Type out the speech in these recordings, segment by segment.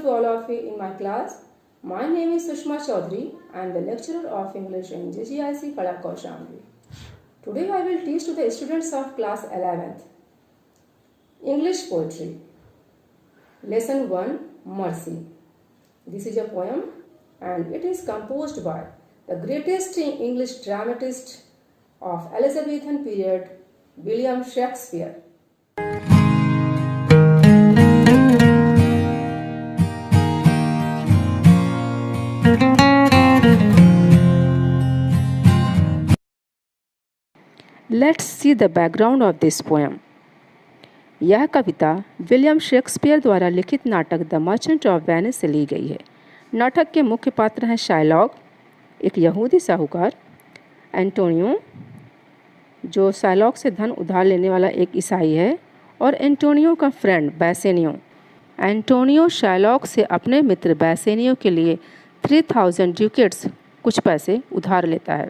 to all of you in my class. My name is Sushma Chaudhary. I am the lecturer of English in JGIC Kala Kaushambi. Today I will teach to the students of class 11th English poetry. Lesson 1 Mercy. This is a poem and it is composed by the greatest English dramatist of Elizabethan period, William Shakespeare. Let's see the background of this poem. यह कविता William Shakespeare द्वारा लिखित नाटक the merchant of Venice से ली गई है। नाटक के मुख्य पात्र हैं शाइलॉक, एक यहूदी साहूकार, एंटोनियो, जो शाइलॉक से धन उधार लेने वाला एक ईसाई है, और एंटोनियो का फ्रेंड बैसेनियो। एंटोनियो शाइलॉक से अपने मित्र बैसेनियो के लिए 3000 ड्यूकेट्स कुछ पैसे उधार लेता है।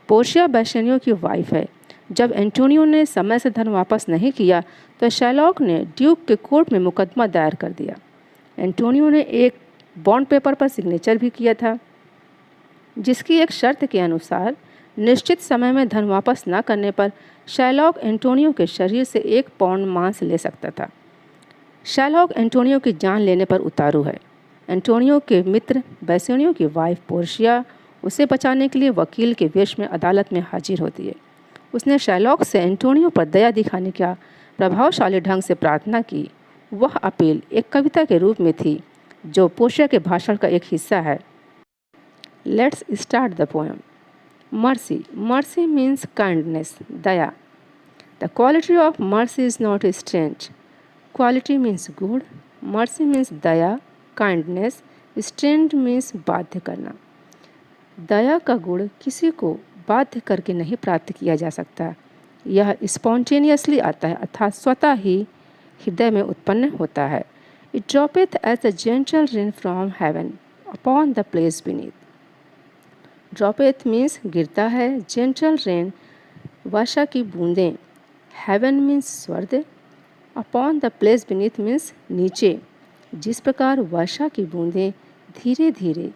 पोर्शिया बैसेनियो की वाइफ है। जब एंटोनियो ने समय से धन वापस नहीं किया तो शाइलॉक ने ड्यूक के कोर्ट में मुकदमा दायर कर दिया। एंटोनियो ने एक बॉन्ड पेपर पर सिग्नेचर भी किया था, जिसकी एक शर्त के अनुसार निश्चित समय में धन वापस न करने पर शाइलॉक एंटोनियो के शरीर से 1 पाउंड मांस ले सकता था। शाइलॉक एंटोनियो की जान लेने पर उतारू है। एंटोनियो के मित्र बैसेनियो की वाइफ पोर्शिया उसे बचाने के लिए वकील के वेश में अदालत में हाजिर होती है। उसने शाइलॉक से एंटोनियो पर दया दिखाने का प्रभावशाली ढंग से प्रार्थना की। वह अपील एक कविता के रूप में थी, जो पोर्शिया के भाषण का एक हिस्सा है। Let's start the poem. Mercy. Mercy means kindness, Daya. The quality of mercy is not strange. Quality means good, mercy means Daya, kindness, strange means बाध्य करना। दया का गुण किसी को बाध्य करके नहीं प्राप्त किया जा सकता। यह स्पॉन्टेनियसली आता है, अर्थात स्वतः ही हृदय में उत्पन्न होता है। It droppeth as a gentle rain from heaven upon the place beneath. Droppeth means गिरता है, जेंटल रेन वर्षा की बूंदें, हेवन मीन्स स्वर्ग, upon the place beneath means नीचे। जिस प्रकार वर्षा की बूंदें धीरे धीरे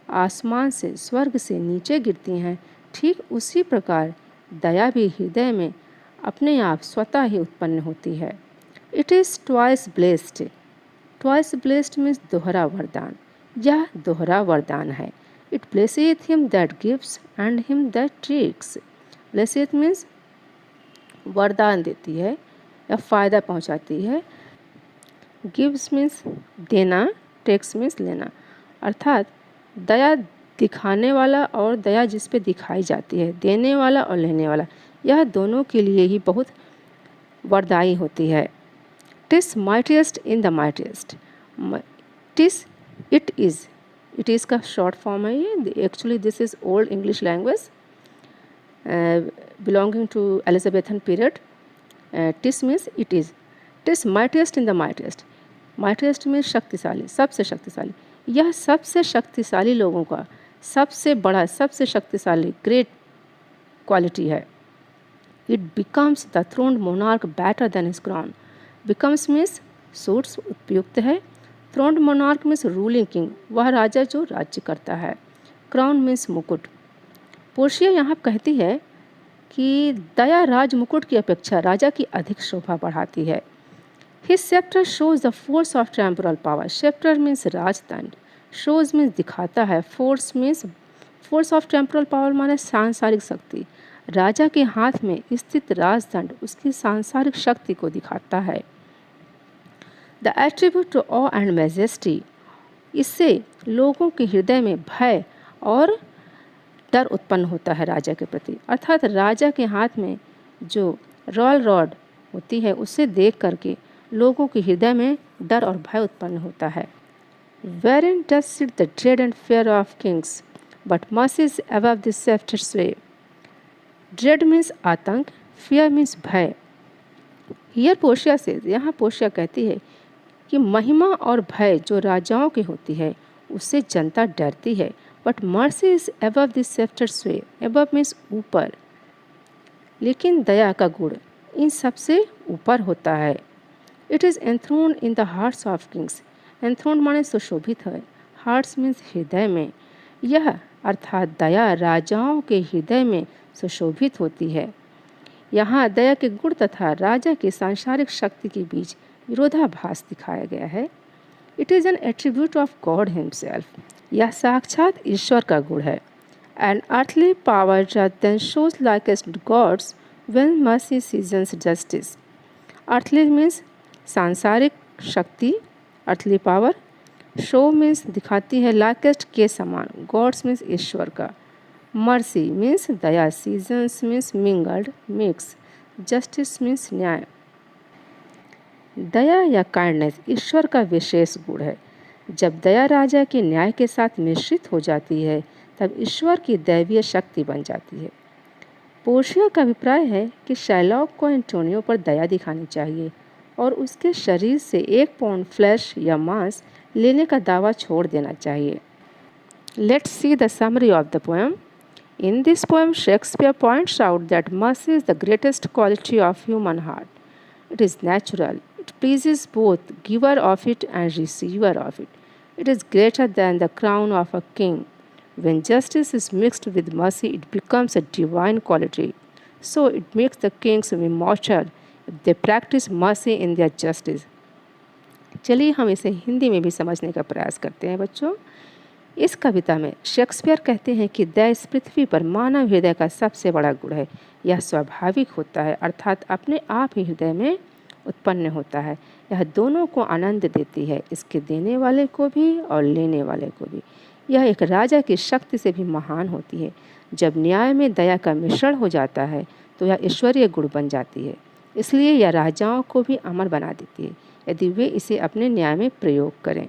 आसमान से, स्वर्ग से नीचे गिरती हैं, ठीक उसी प्रकार दया भी हृदय में अपने आप स्वतः ही उत्पन्न होती है। It is twice blessed. Twice blessed means दोहरा वरदान। यह दोहरा वरदान है। It blesseth him that gives and him that takes. Blesseth means वरदान देती है या फ़ायदा पहुंचाती है। गिव्स मीन्स देना, टेक्स मीन्स लेना। अर्थात दया दिखाने वाला और दया जिस पे दिखाई जाती है, देने वाला और लेने वाला, यह दोनों के लिए ही बहुत वरदायी होती है। TISS mightiest in the mightiest. TISS it is का शॉर्ट फॉर्म है ये। Actually this is old English language belonging to Elizabethan period. TISS means it is. TISS mightiest in the mightiest. Mightiest means शक्तिशाली, सबसे शक्तिशाली। यह सबसे शक्तिशाली लोगों का सबसे बड़ा, सबसे शक्तिशाली ग्रेट क्वालिटी है। It becomes the throned monarch better than his crown. Becomes means suits, उपयुक्त है। Throned monarch means ruling king, वह राजा जो राज्य करता है। क्राउन मीन्स मुकुट। पोर्शिया यहाँ कहती है कि दया राज मुकुट की अपेक्षा राजा की अधिक शोभा बढ़ाती है। His scepter shows the force of temporal power. Scepter means राजदंड, shows means दिखाता है, force means force of temporal power माने सांसारिक शक्ति। राजा के हाथ में स्थित राजदंड उसकी सांसारिक शक्ति को दिखाता है। The attribute to awe and majesty, इससे लोगों के हृदय में भय और डर उत्पन्न होता है राजा के प्रति। अर्थात राजा के हाथ में जो रॉयल रॉड होती है, उसे देख करके लोगों के हृदय में डर और भय उत्पन्न होता है। Wherein does sit the dread and fear of kings, but mercy is above the scepter sway. Dread means आतंक, fear means भय। Here पोर्शिया से, यहाँ पोर्शिया कहती है कि महिमा और भय जो राजाओं की होती है, उससे जनता डरती है। But mercy is above the scepter sway. Above means ऊपर, लेकिन दया का गुण इन सबसे ऊपर होता है। It is enthroned in the hearts of kings. एंथ्रोन्ड माने सुशोभित है। हार्ट्स मीन्स हृदय में। यह अर्थात दया राजाओं के हृदय में सुशोभित होती है। यहाँ दया के गुण तथा राजा की सांसारिक शक्ति के बीच विरोधाभास दिखाया गया है। It is an attribute of God himself. यह साक्षात ईश्वर का गुण है। An earthly power then shows likest God's when mercy seasons justice. Earthly means सांसारिक शक्ति, अर्थली पावर। शो मीन्स दिखाती है, लाइकेस्ट के समान, गॉड्स मीन्स ईश्वर का। मर्सी मीन्स दया, seasons means mingled, mix, justice means न्याय। दया या काइंडनेस ईश्वर का विशेष गुण है। जब दया राजा के न्याय के साथ मिश्रित हो जाती है तब ईश्वर की दैवीय शक्ति बन जाती है। पोर्शिया का अभिप्राय है कि शाइलॉक को एंटोनियो पर दया दिखानी चाहिए और उसके शरीर से 1 पाउंड फ्लैश या मांस लेने का दावा छोड़ देना चाहिए। Let's see the summary of the poem. In this poem, Shakespeare points out that mercy is the greatest quality of human heart. It is natural. It pleases both giver of it and receiver of it. It is greater than the crown of a king. When justice is mixed with mercy, it becomes a divine quality. So it makes the kings immortal if they practice mercy in their justice. चलिए हम इसे हिंदी में भी समझने का प्रयास करते हैं बच्चों। इस कविता में शेक्सपियर कहते हैं कि दया इस पृथ्वी पर मानव हृदय का सबसे बड़ा गुण है। यह स्वाभाविक होता है, अर्थात अपने आप ही हृदय में उत्पन्न होता है। यह दोनों को आनंद देती है, इसके देने वाले को भी और लेने वाले को भी। यह एक राजा की शक्ति से भी महान होती है। जब न्याय में दया का मिश्रण हो जाता है तो यह ईश्वरीय गुण बन जाती है। इसलिए यह राजाओं को भी अमर बना देती है यदि वे इसे अपने न्याय में प्रयोग करें।